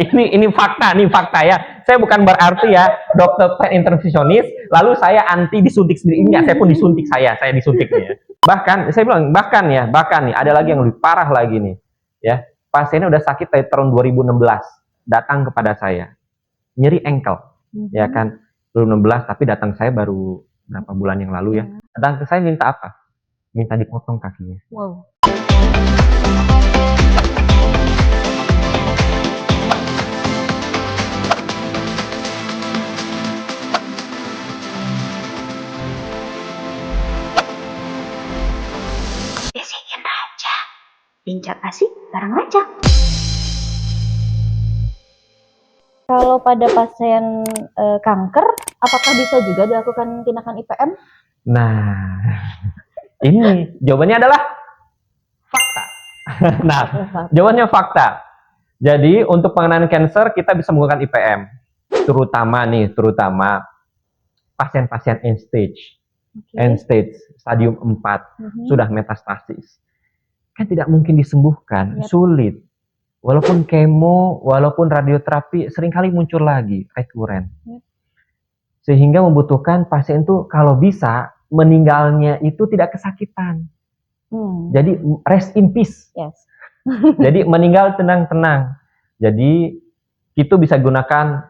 Ini fakta, nih fakta ya. Saya bukan berarti ya dokter intervensionis, lalu saya anti disuntik sendiri. Enggak, saya pun disuntik saya disuntik nih ya. Bahkan saya bilang bahkan nih ada lagi yang lebih parah lagi nih. Ya, pasiennya udah sakit dari tahun 2016, datang kepada saya. Nyeri ankle, ya kan. 2016 tapi datang saya baru berapa bulan yang lalu ya. Datang ke saya minta apa? Minta dipotong kakinya. Wow. Bisikin aja. Bincang asik bareng aja. Kalau pada pasien kanker, apakah bisa juga dilakukan tindakan IPM? Nah, ini jawabannya adalah fakta. Nah, jawabannya fakta. Jadi untuk pengenaan kanker kita bisa menggunakan IPM, terutama pasien-pasien end stage, stadium 4 sudah metastasis. Kan tidak mungkin disembuhkan, sulit. Walaupun kemo, walaupun radioterapi seringkali muncul lagi rekuren. Sehingga membutuhkan pasien itu kalau bisa meninggalnya itu tidak kesakitan. Jadi rest in peace. Jadi meninggal tenang-tenang. Jadi itu bisa gunakan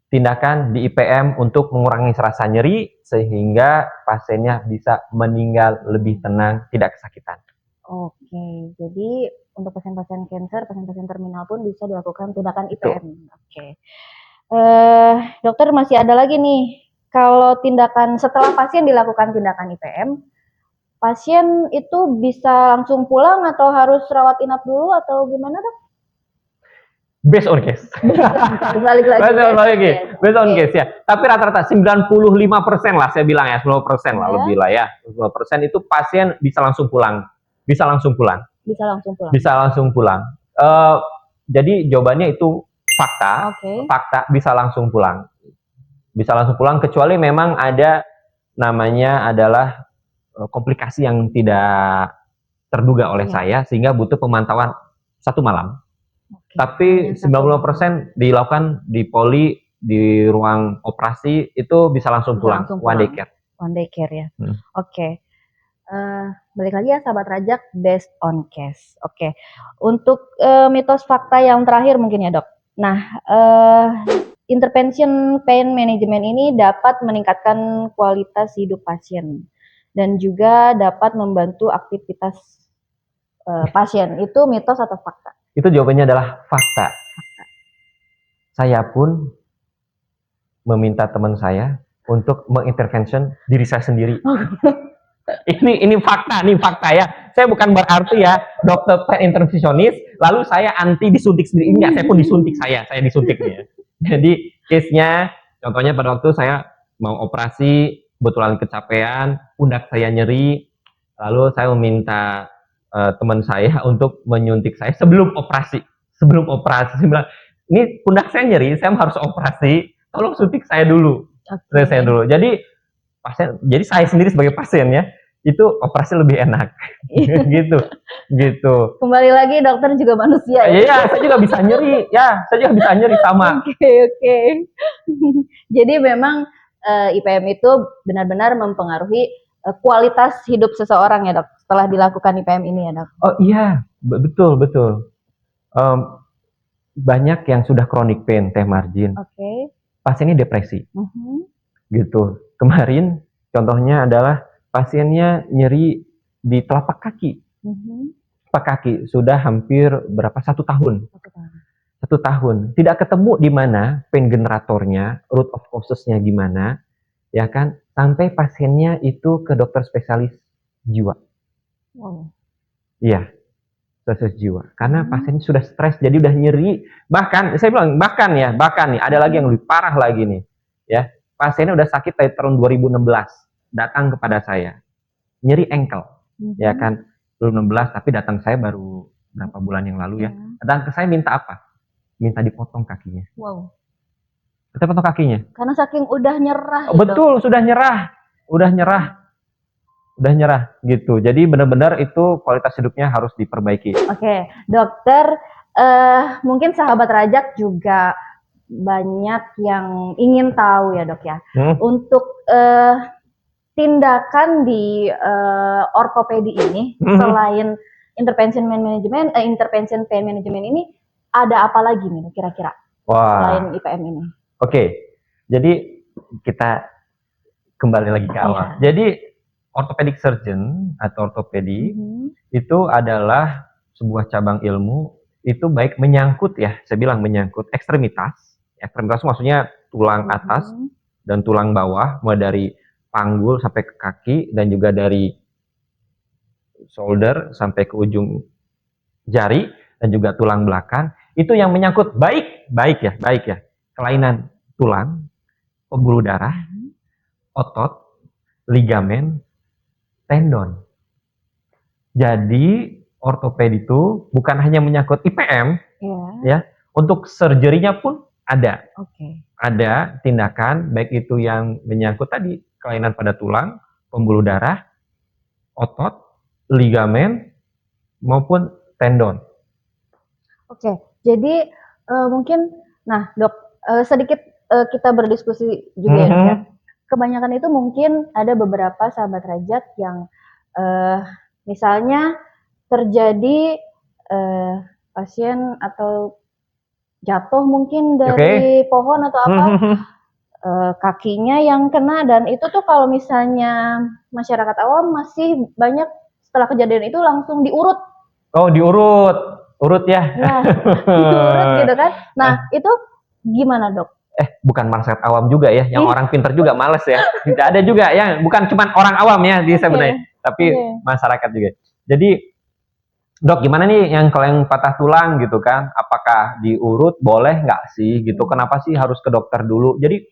tindakan di IPM untuk mengurangi rasa nyeri sehingga pasiennya bisa meninggal lebih tenang, tidak kesakitan. Oke, jadi untuk pasien-pasien kanker, pasien-pasien terminal pun bisa dilakukan tindakan IPM. Oke. Dokter masih ada lagi nih. Kalau tindakan setelah pasien dilakukan tindakan IPM, pasien itu bisa langsung pulang atau harus rawat inap dulu atau gimana, Dok? Based on case. Balik lagi. Based on case ya. Tapi rata-rata 95% lah saya bilang ya, 10% lah lebih lah ya. 10% itu pasien bisa langsung pulang. Bisa langsung pulang. Jadi jawabannya itu fakta. Fakta bisa langsung pulang. Bisa langsung pulang kecuali memang ada namanya adalah komplikasi yang tidak terduga oleh saya sehingga butuh pemantauan 1 malam. Tapi 90% dilakukan di poli, di ruang operasi itu bisa langsung pulang. One day care ya. Oke. Balik lagi ya sahabat Rajak, based on case. Oke. Untuk mitos fakta yang terakhir mungkin ya, Dok. Nah, intervention pain management ini dapat meningkatkan kualitas hidup pasien dan juga dapat membantu aktivitas pasien. Itu mitos atau fakta? Itu jawabannya adalah fakta. Saya pun meminta teman saya untuk mengintervention diri saya sendiri. Ini fakta, nih fakta ya. Saya bukan berarti ya dokter intervensionis, lalu saya anti disuntik sendiri. Enggak, saya pun disuntik saya disuntik nih ya. Jadi case-nya, contohnya pada waktu saya mau operasi, kebetulan kecapean, pundak saya nyeri, lalu saya meminta teman saya untuk menyuntik saya sebelum operasi. Saya bilang, ini pundak saya nyeri, saya harus operasi, tolong suntik saya dulu. Jadi saya sendiri sebagai pasien ya, itu operasi lebih enak. gitu. Kembali lagi dokter juga manusia ya. Iya, saya juga bisa nyeri. Sama. Oke. Jadi memang IPM itu benar-benar mempengaruhi kualitas hidup seseorang ya, Dok, setelah dilakukan IPM ini ya, Dok. Oh iya, betul. Banyak yang sudah chronic pain, Teh Margin. Pasiennya depresi. Gitu. Kemarin contohnya adalah pasiennya nyeri di telapak kaki. Telapak kaki sudah hampir berapa? 1 tahun. 1 tahun. Tidak ketemu di mana pain generatornya, root of causes-nya gimana, ya kan? Sampai pasiennya itu ke dokter spesialis jiwa. Iya, spesialis jiwa. Karena pasiennya sudah stres, jadi udah nyeri. Bahkan saya bilang bahkan nih ada lagi yang lebih parah lagi nih, ya. Pasiennya udah sakit dari tahun 2016, datang kepada saya. Nyeri ankle, ya kan. 2016 tapi datang saya baru berapa bulan yang lalu ya. Datang ke saya minta apa? Minta dipotong kakinya. Kita potong kakinya. Karena saking udah nyerah. Betul, sudah nyerah gitu. Jadi benar-benar itu kualitas hidupnya harus diperbaiki. Oke, dokter mungkin sahabat Rajak juga banyak yang ingin tahu ya dok ya. Untuk tindakan di ortopedi ini selain intervention pain management ini ada apa lagi nih kira-kira selain IPM ini? Oke, jadi kita kembali lagi ke awal. Jadi orthopedic surgeon atau ortopedi itu adalah sebuah cabang ilmu, itu baik menyangkut ya, saya bilang menyangkut ekstremitas. Ekstremitas maksudnya tulang atas dan tulang bawah, mulai dari panggul sampai ke kaki dan juga dari shoulder sampai ke ujung jari dan juga tulang belakang. Itu yang menyangkut baik ya, kelainan tulang, pembuluh darah, otot, ligamen, tendon. Jadi ortopedi itu bukan hanya menyangkut IPM, ya. Untuk surgery-nya pun ada. Ada tindakan baik itu yang menyangkut tadi kelainan pada tulang, pembuluh darah, otot, ligamen maupun tendon. Jadi mungkin, nah dok, sedikit kita berdiskusi juga ya dok ya. Kebanyakan itu mungkin ada beberapa sahabat Rajak yang misalnya terjadi pasien atau jatuh mungkin dari pohon atau apa, kakinya yang kena, dan itu tuh kalau misalnya masyarakat awam masih banyak setelah kejadian itu langsung diurut. Urut ya. Nah, diurut gitu kan. Nah, itu gimana dok? Bukan masyarakat awam juga ya, yang orang pintar juga males ya. Tidak ada juga ya, bukan cuma orang awam ya di sebenarnya, tapi masyarakat juga. Jadi dok, gimana nih yang kalau yang patah tulang gitu kan, apakah diurut boleh nggak sih gitu? Kenapa sih harus ke dokter dulu? Jadi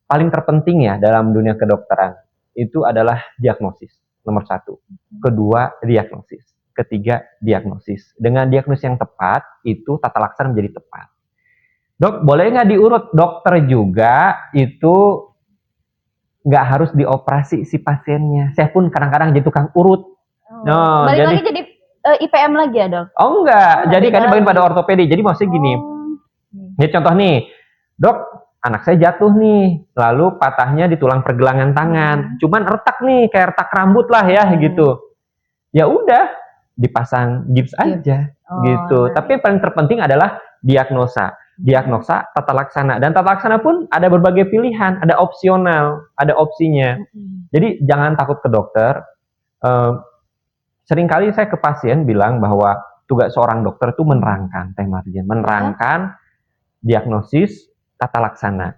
paling terpenting ya dalam dunia kedokteran itu adalah diagnosis nomor 1, kedua diagnosis, ketiga diagnosis. Dengan diagnosis yang tepat itu tata laksana menjadi tepat. Dok, boleh nggak diurut? Dokter juga itu nggak harus dioperasi si pasiennya. Saya pun kadang-kadang jadi tukang urut. Balik lagi jadi IPM lagi ya dok? Enggak, jadi kan bagian pada ortopedi. Jadi maksudnya gini, ini contoh nih, dok, anak saya jatuh nih, lalu patahnya di tulang pergelangan tangan, cuman retak nih, kayak retak rambut lah ya gitu. Ya udah, dipasang gips aja gitu. Tapi paling terpenting adalah diagnosa, tata laksana, dan tata laksana pun ada berbagai pilihan, ada opsional, ada opsinya. Jadi jangan takut ke dokter. Seringkali saya ke pasien bilang bahwa tugas seorang dokter itu menerangkan, Teh Marjen, menerangkan diagnosis, tata laksana.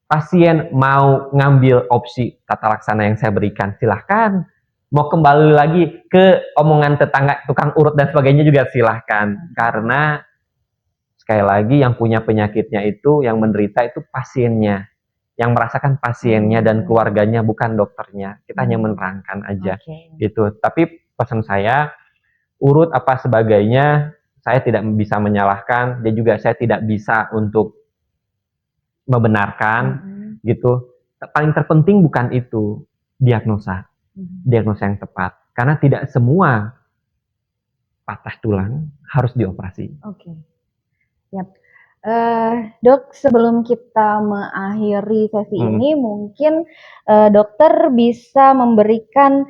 Pasien mau ngambil opsi tata laksana yang saya berikan, silahkan. Mau kembali lagi ke omongan tetangga, tukang urut dan sebagainya juga silahkan. Karena sekali lagi yang punya penyakitnya itu, yang menderita itu pasiennya. Yang merasakan pasiennya dan keluarganya, bukan dokternya. Kita hanya menerangkan aja gitu. Tapi pesan saya, urut apa sebagainya, saya tidak bisa menyalahkan, dan juga saya tidak bisa untuk membenarkan gitu. Paling terpenting bukan itu, diagnosa yang tepat, karena tidak semua patah tulang harus dioperasi. Dok, sebelum kita mengakhiri sesi ini, mungkin dokter bisa memberikan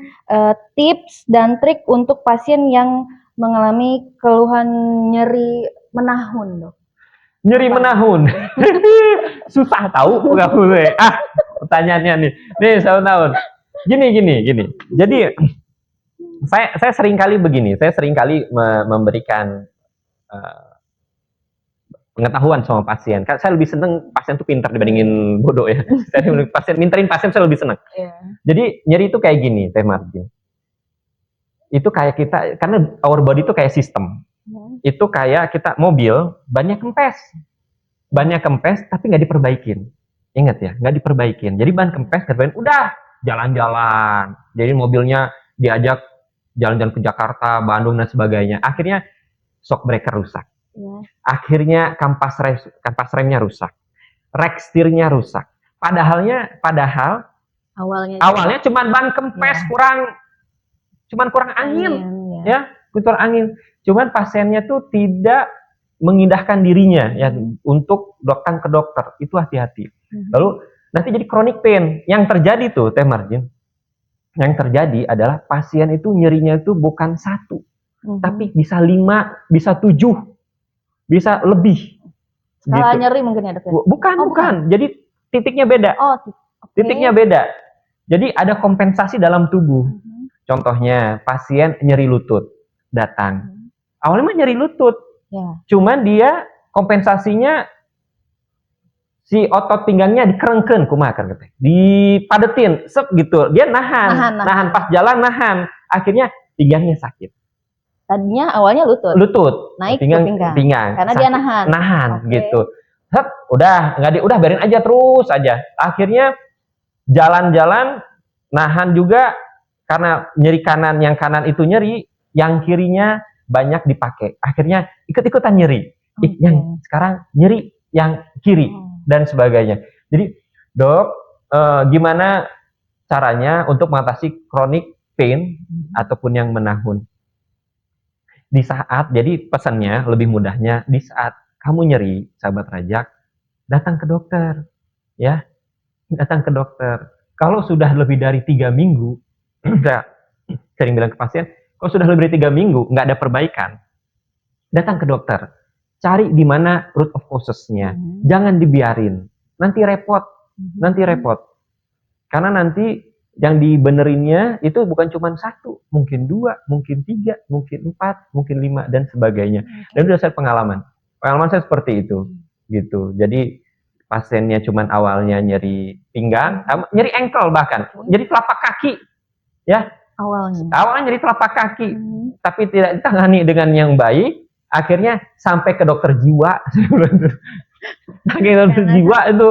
tips dan trik untuk pasien yang mengalami keluhan nyeri menahun, dok. Nyeri menahun, susah tahu nggak boleh. Pertanyaannya nih saya tahu. Gini. Jadi saya seringkali begini, saya seringkali memberikan pengetahuan sama pasien. Kan saya lebih seneng pasien tuh pintar dibandingin bodoh ya. Saya minterin pasien saya lebih seneng. Jadi nyeri itu kayak gini, Teh Martin. Itu kayak kita, karena our body itu kayak sistem. Itu kayak kita mobil, bannya kempes tapi nggak diperbaikin. Ingat ya, nggak diperbaikin. Jadi ban kempes, udah jalan-jalan. Jadi mobilnya diajak jalan-jalan ke Jakarta, Bandung dan sebagainya. Akhirnya shock breaker rusak. Akhirnya kampas remnya rusak, rek setirnya rusak. Padahal awalnya cuma ban kempes kurang angin. Cuman pasiennya tuh tidak mengindahkan dirinya ya untuk datang ke dokter, itu hati-hati. Lalu nanti jadi chronic pain. Yang terjadi tuh Teh Marjin, yang terjadi adalah pasien itu nyerinya itu bukan 1, tapi bisa 5, bisa 7, bisa lebih. Skala Gitu. nyeri mungkin ya dok ya? Bukan. Jadi titiknya beda. Okay. Titiknya beda. Jadi ada kompensasi dalam tubuh. Contohnya pasien nyeri lutut datang. Awalnya mah nyeri lutut. Ya. Cuman dia kompensasinya si otot pinggangnya dikerengkeun kumaha kan teh. Dipadetin, sep gitu. Dia nahan pas jalan nahan. Akhirnya pinggangnya sakit. Tadinya awalnya lutut. Naik ke pinggang. Karena sakit. Dia nahan gitu. Sep, udah biarin aja terus aja. Akhirnya jalan-jalan nahan juga karena nyeri kanan, yang kanan itu nyeri, yang kirinya banyak dipakai. Akhirnya ikut-ikutan nyeri. Yang sekarang nyeri yang kiri dan sebagainya. Jadi, Dok, gimana caranya untuk mengatasi chronic pain ataupun yang menahun? Di saat, jadi pesannya lebih mudahnya, di saat kamu nyeri, sahabat rajak, datang ke dokter. Ya, datang ke dokter. Kalau sudah lebih dari 3 minggu, saya sering bilang ke pasien, kalau sudah lebih dari 3 minggu, nggak ada perbaikan, datang ke dokter. Cari di mana root of causes-nya. Jangan dibiarin. Nanti repot. Karena nanti yang dibenerinnya itu bukan cuma 1, mungkin 2, mungkin 3, mungkin 4, mungkin 5, dan sebagainya. Dan itu dasar pengalaman. Pengalaman saya seperti itu. Gitu. Jadi pasiennya cuma awalnya nyeri pinggang, nyeri ankle bahkan, nyeri telapak kaki. Ya. Awalnya nyeri telapak kaki, tapi tidak ditangani dengan yang baik. Akhirnya sampai ke dokter jiwa. Sampai ke dokter jiwa itu.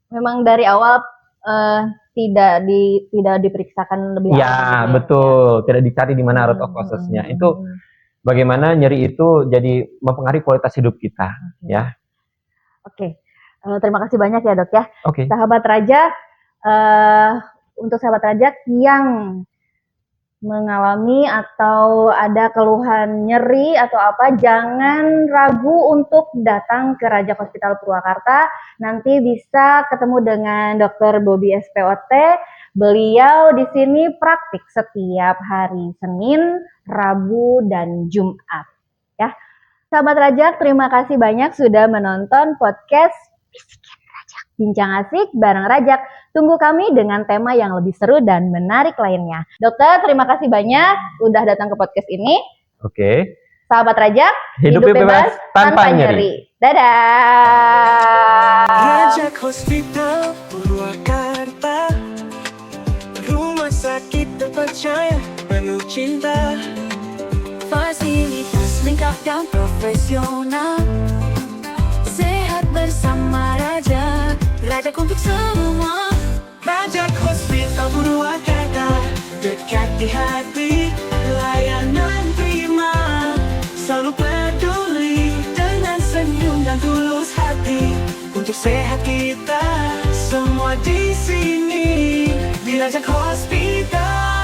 Memang dari awal tidak diperiksakan lebih awal. Ya, betul. Tidak dicari di mana root of causes-nya. Itu bagaimana nyeri itu jadi mempengaruhi kualitas hidup kita. Ya. Oke. Terima kasih banyak ya dok ya. Sahabat Rajak, untuk sahabat Rajak yang mengalami atau ada keluhan nyeri atau apa, jangan ragu untuk datang ke Rajak Hospital Purwakarta. Nanti bisa ketemu dengan Dr. Bobby SPOT. Beliau di sini praktik setiap hari Senin, Rabu, dan Jumat. Ya, sahabat Rajak, terima kasih banyak sudah menonton podcast Bincang Asik bareng Rajak. Tunggu kami dengan tema yang lebih seru dan menarik lainnya. Dokter, terima kasih banyak udah datang ke podcast ini. Sahabat Rajak, hidup bebas tanpa nyeri. Dadah. Rajak Hospital Purwakarta, rumah sakit terpercaya, penuh cinta, fasilitas lengkap dan profesional. Sehat bersama Rajak, Rajak untuk semua. Rajak Hospital Purwakarta, dekat di hati, layanan prima, selalu peduli dengan senyum dan tulus hati. Untuk sehat kita semua di sini di Rajak Hospital.